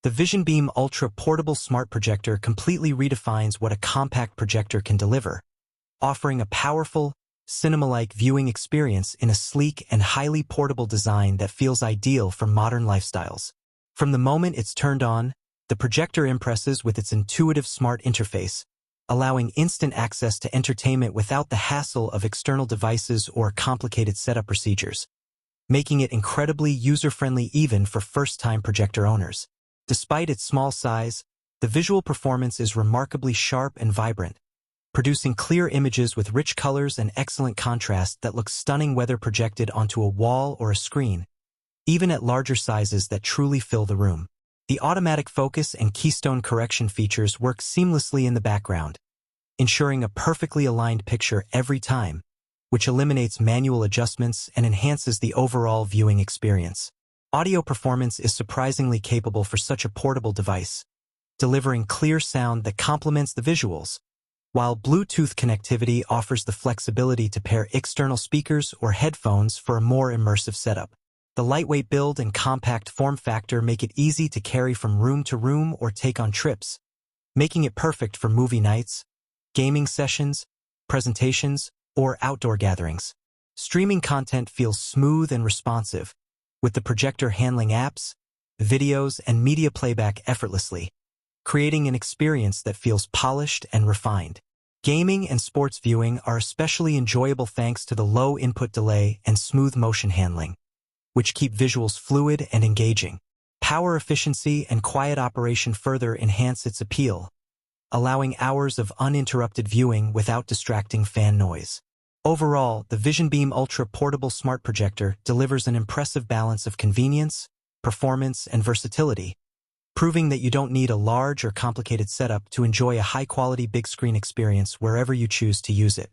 The Vision Beam Ultra Portable Smart Projector completely redefines what a compact projector can deliver, offering a powerful, cinema-like viewing experience in a sleek and highly portable design that feels ideal for modern lifestyles. From the moment it's turned on, the projector impresses with its intuitive smart interface, allowing instant access to entertainment without the hassle of external devices or complicated setup procedures, making it incredibly user-friendly even for first-time projector owners. Despite its small size, the visual performance is remarkably sharp and vibrant, producing clear images with rich colors and excellent contrast that look stunning whether projected onto a wall or a screen, even at larger sizes that truly fill the room. The automatic focus and keystone correction features work seamlessly in the background, ensuring a perfectly aligned picture every time, which eliminates manual adjustments and enhances the overall viewing experience. Audio performance is surprisingly capable for such a portable device, delivering clear sound that complements the visuals, while Bluetooth connectivity offers the flexibility to pair external speakers or headphones for a more immersive setup. The lightweight build and compact form factor make it easy to carry from room to room or take on trips, making it perfect for movie nights, gaming sessions, presentations, or outdoor gatherings. Streaming content feels smooth and responsive, with the projector handling apps, videos, and media playback effortlessly, creating an experience that feels polished and refined. Gaming and sports viewing are especially enjoyable thanks to the low input delay and smooth motion handling, which keep visuals fluid and engaging. Power efficiency and quiet operation further enhance its appeal, allowing hours of uninterrupted viewing without distracting fan noise. Overall, the Vision Beam Ultra Portable Smart Projector delivers an impressive balance of convenience, performance, and versatility, proving that you don't need a large or complicated setup to enjoy a high-quality big-screen experience wherever you choose to use it.